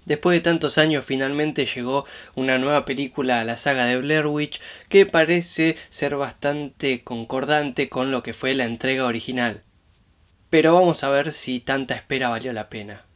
Después de tantos años finalmente llegó una nueva película a la saga de Blair Witch que parece ser bastante concordante con lo que fue la entrega original. Pero vamos a ver si tanta espera valió la pena.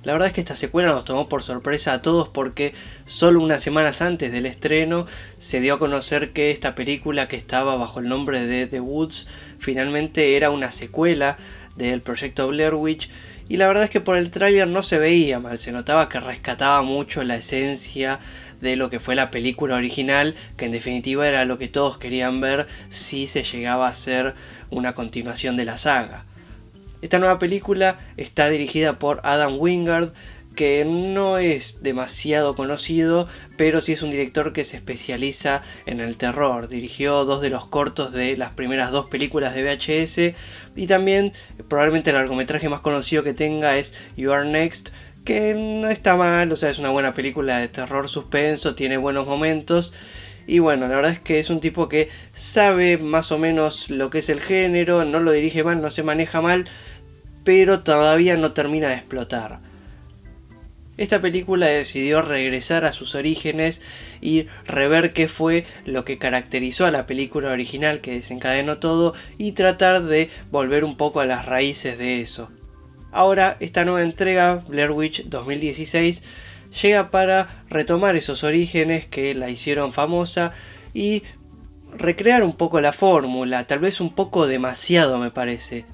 La verdad es que esta secuela nos tomó por sorpresa a todos porque solo unas semanas antes del estreno se dio a conocer que esta película, que estaba bajo el nombre de The Woods, finalmente era una secuela del proyecto Blair Witch, y la verdad es que por el tráiler no se veía mal, se notaba que rescataba mucho la esencia de lo que fue la película original, que en definitiva era lo que todos querían ver si se llegaba a hacer una continuación de la saga. Esta nueva película está dirigida por Adam Wingard, que no es demasiado conocido, pero sí es un director que se especializa en el terror. Dirigió 2 de los cortos de las primeras 2 películas de VHS, y también probablemente el largometraje más conocido que tenga es You Are Next, que no está mal, o sea, es una buena película de terror suspenso, tiene buenos momentos. Y bueno, la verdad es que es un tipo que sabe más o menos lo que es el género, no lo dirige mal, no se maneja mal, pero todavía no termina de explotar. Esta película decidió regresar a sus orígenes y rever qué fue lo que caracterizó a la película original que desencadenó todo, y tratar de volver un poco a las raíces de eso. Ahora, esta nueva entrega, Blair Witch 2016, llega para retomar esos orígenes que la hicieron famosa y recrear un poco la fórmula, tal vez un poco demasiado me parece.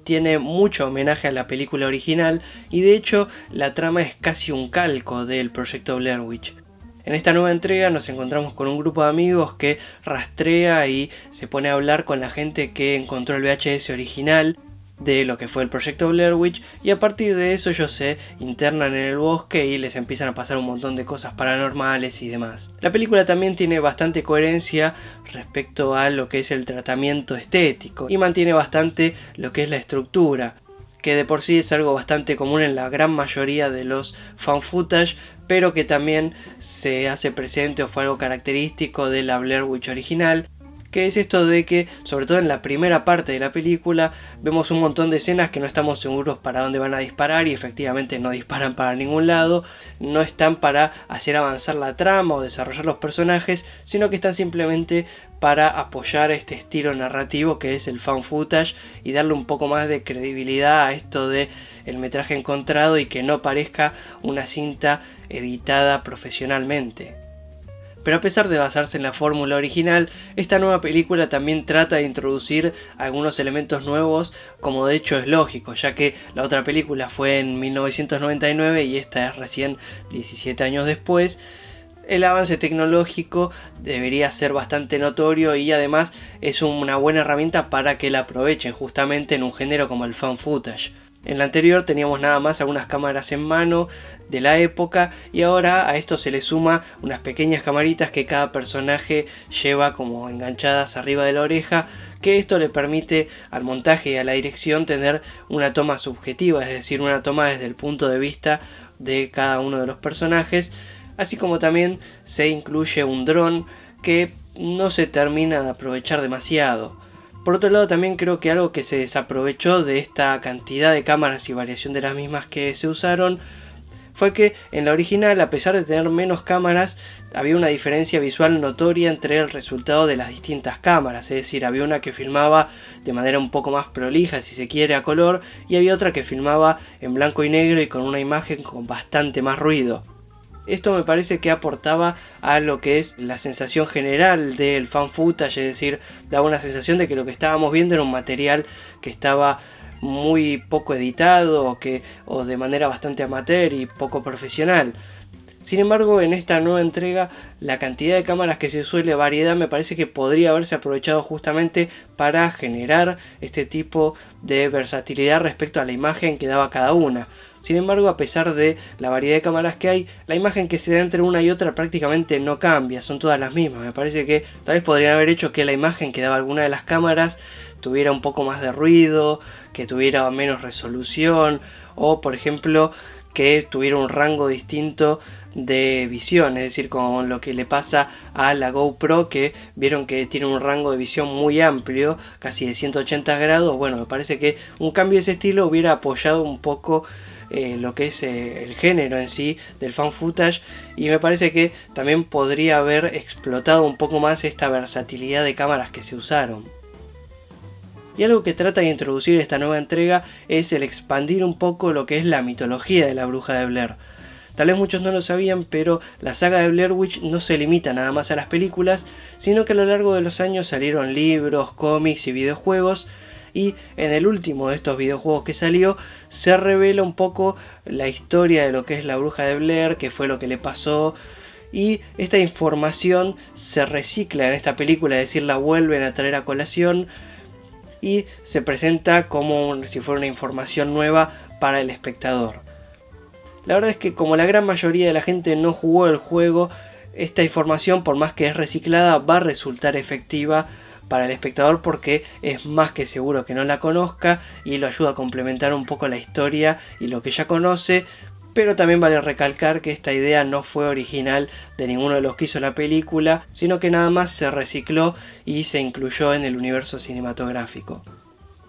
Tiene mucho homenaje a la película original y de hecho la trama es casi un calco del proyecto Blair Witch. En esta nueva entrega nos encontramos con un grupo de amigos que rastrea y se pone a hablar con la gente que encontró el VHS original de lo que fue el proyecto Blair Witch, y a partir de eso ellos se internan en el bosque y les empiezan a pasar un montón de cosas paranormales y demás. La película también tiene bastante coherencia respecto a lo que es el tratamiento estético y mantiene bastante lo que es la estructura, que de por sí es algo bastante común en la gran mayoría de los fan footage, pero que también se hace presente o fue algo característico de la Blair Witch original, que es esto de que, sobre todo en la primera parte de la película, vemos un montón de escenas que no estamos seguros para dónde van a disparar y efectivamente no disparan para ningún lado, no están para hacer avanzar la trama o desarrollar los personajes, sino que están simplemente para apoyar este estilo narrativo que es el fan footage y darle un poco más de credibilidad a esto de el metraje encontrado y que no parezca una cinta editada profesionalmente. Pero a pesar de basarse en la fórmula original, esta nueva película también trata de introducir algunos elementos nuevos, como de hecho es lógico, ya que la otra película fue en 1999 y esta es recién 17 años después. El avance tecnológico debería ser bastante notorio y además es una buena herramienta para que la aprovechen justamente en un género como el fan footage. En la anterior teníamos nada más algunas cámaras en mano de la época, y ahora a esto se le suma unas pequeñas camaritas que cada personaje lleva como enganchadas arriba de la oreja, que esto le permite al montaje y a la dirección tener una toma subjetiva, es decir, una toma desde el punto de vista de cada uno de los personajes, así como también se incluye un dron que no se termina de aprovechar demasiado. Por otro lado, también creo que algo que se desaprovechó de esta cantidad de cámaras y variación de las mismas que se usaron fue que en la original, a pesar de tener menos cámaras, había una diferencia visual notoria entre el resultado de las distintas cámaras. Es decir, había una que filmaba de manera un poco más prolija, si se quiere, a color, y había otra que filmaba en blanco y negro y con una imagen con bastante más ruido. Esto me parece que aportaba a lo que es la sensación general del fan footage, es decir, daba una sensación de que lo que estábamos viendo era un material que estaba muy poco editado o de manera bastante amateur y poco profesional. Sin embargo, en esta nueva entrega, la cantidad de cámaras que se suele variedad me parece que podría haberse aprovechado justamente para generar este tipo de versatilidad respecto a la imagen que daba cada una. Sin embargo, a pesar de la variedad de cámaras que hay, la imagen que se da entre una y otra prácticamente no cambia, son todas las mismas. Me parece que tal vez podrían haber hecho que la imagen que daba alguna de las cámaras tuviera un poco más de ruido, que tuviera menos resolución, o por ejemplo que tuviera un rango distinto de visión, es decir, con lo que le pasa a la GoPro, que vieron que tiene un rango de visión muy amplio, casi de 180 grados. Bueno, me parece que un cambio de ese estilo hubiera apoyado un poco lo que es el género en sí del fan footage, y me parece que también podría haber explotado un poco más esta versatilidad de cámaras que se usaron. Y algo que trata de introducir esta nueva entrega es el expandir un poco lo que es la mitología de la Bruja de Blair. Tal vez muchos no lo sabían, pero la saga de Blair Witch no se limita nada más a las películas, sino que a lo largo de los años salieron libros, cómics y videojuegos, y en el último de estos videojuegos que salió se revela un poco la historia de lo que es la Bruja de Blair, qué fue lo que le pasó, y esta información se recicla en esta película, es decir, la vuelven a traer a colación y se presenta como si fuera una información nueva para el espectador. La verdad es que como la gran mayoría de la gente no jugó el juego, esta información, por más que es reciclada, va a resultar efectiva para el espectador, porque es más que seguro que no la conozca y lo ayuda a complementar un poco la historia y lo que ya conoce. Pero también vale recalcar que esta idea no fue original de ninguno de los que hizo la película, sino que nada más se recicló y se incluyó en el universo cinematográfico.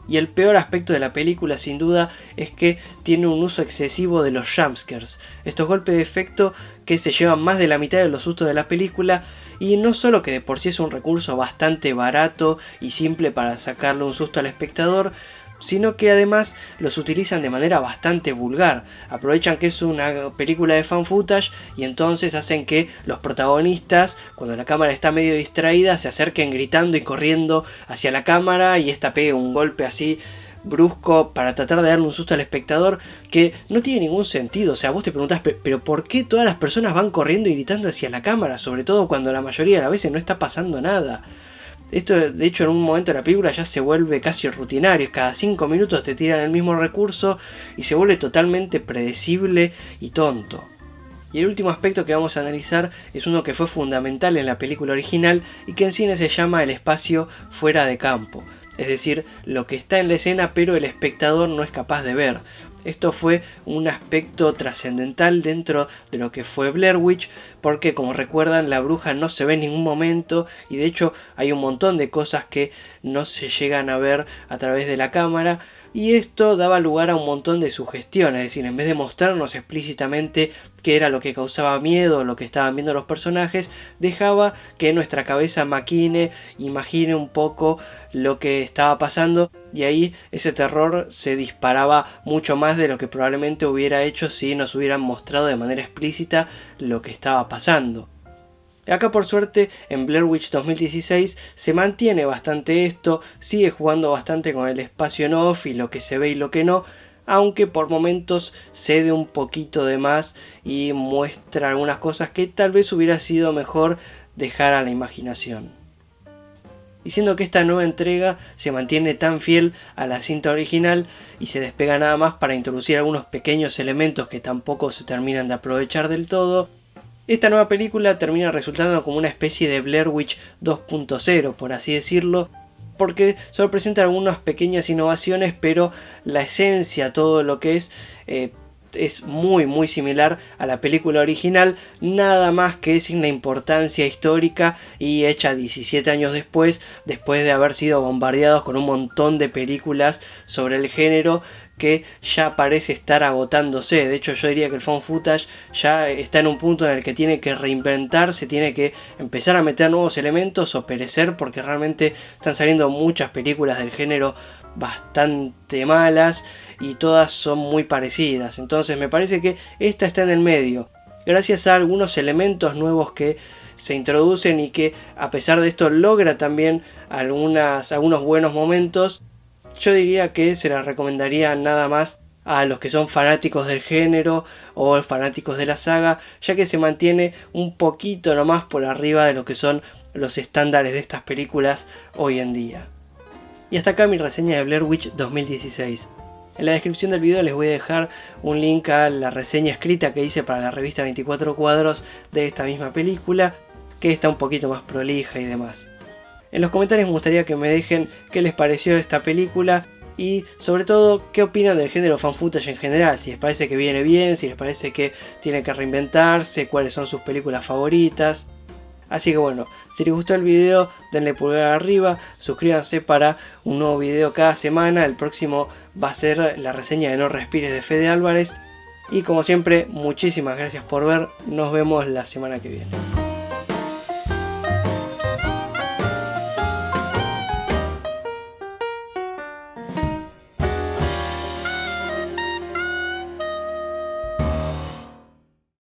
Y el peor aspecto de la película, sin duda, es que tiene un uso excesivo de los jumpscares, estos golpes de efecto que se llevan más de la mitad de los sustos de la película, y no solo que de por sí es un recurso bastante barato y simple para sacarle un susto al espectador, sino que además los utilizan de manera bastante vulgar. Aprovechan que es una película de fan footage y entonces hacen que los protagonistas, cuando la cámara está medio distraída, se acerquen gritando y corriendo hacia la cámara y esta pegue un golpe así brusco para tratar de darle un susto al espectador, que no tiene ningún sentido. O sea, vos te preguntás, pero ¿por qué todas las personas van corriendo y gritando hacia la cámara? Sobre todo cuando la mayoría de las veces no está pasando nada. Esto, de hecho, en un momento de la película ya se vuelve casi rutinario. Cada 5 minutos te tiran el mismo recurso y se vuelve totalmente predecible y tonto. Y el último aspecto que vamos a analizar es uno que fue fundamental en la película original y que en cine se llama el espacio fuera de campo. Es decir, lo que está en la escena pero el espectador no es capaz de ver. Esto fue un aspecto trascendental dentro de lo que fue Blair Witch, porque como recuerdan, la bruja no se ve en ningún momento y de hecho hay un montón de cosas que no se llegan a ver a través de la cámara, y esto daba lugar a un montón de sugestiones. Es decir, en vez de mostrarnos explícitamente qué era lo que causaba miedo, lo que estaban viendo los personajes, dejaba que nuestra cabeza imagine un poco lo que estaba pasando, y ahí ese terror se disparaba mucho más de lo que probablemente hubiera hecho si nos hubieran mostrado de manera explícita lo que estaba pasando. Acá por suerte en Blair Witch 2016 se mantiene bastante esto, sigue jugando bastante con el espacio en off y lo que se ve y lo que no, aunque por momentos cede un poquito de más y muestra algunas cosas que tal vez hubiera sido mejor dejar a la imaginación. Y siendo que esta nueva entrega se mantiene tan fiel a la cinta original y se despega nada más para introducir algunos pequeños elementos que tampoco se terminan de aprovechar del todo, esta nueva película termina resultando como una especie de Blair Witch 2.0, por así decirlo, porque solo presenta algunas pequeñas innovaciones, pero la esencia, todo lo que es muy similar a la película original, nada más que sin la importancia histórica y hecha 17 años después de haber sido bombardeados con un montón de películas sobre el género que ya parece estar agotándose. De hecho, yo diría que el found footage ya está en un punto en el que tiene que reinventarse, tiene que empezar a meter nuevos elementos o perecer, porque realmente están saliendo muchas películas del género bastante malas y todas son muy parecidas. Entonces me parece que esta está en el medio, gracias a algunos elementos nuevos que se introducen y que a pesar de esto logra también algunos buenos momentos. Yo diría que se la recomendaría nada más a los que son fanáticos del género o fanáticos de la saga, ya que se mantiene un poquito nomás por arriba de lo que son los estándares de estas películas hoy en día. Y hasta acá mi reseña de Blair Witch 2016. En la descripción del video les voy a dejar un link a la reseña escrita que hice para la revista 24 cuadros de esta misma película, que está un poquito más prolija y demás. En los comentarios me gustaría que me dejen qué les pareció esta película y sobre todo qué opinan del género fan footage en general, si les parece que viene bien, si les parece que tiene que reinventarse, cuáles son sus películas favoritas. Así que bueno, si les gustó el video denle pulgar arriba, suscríbanse para un nuevo video cada semana. El próximo va a ser la reseña de No Respires de Fede Álvarez. Y como siempre, muchísimas gracias por ver, nos vemos la semana que viene.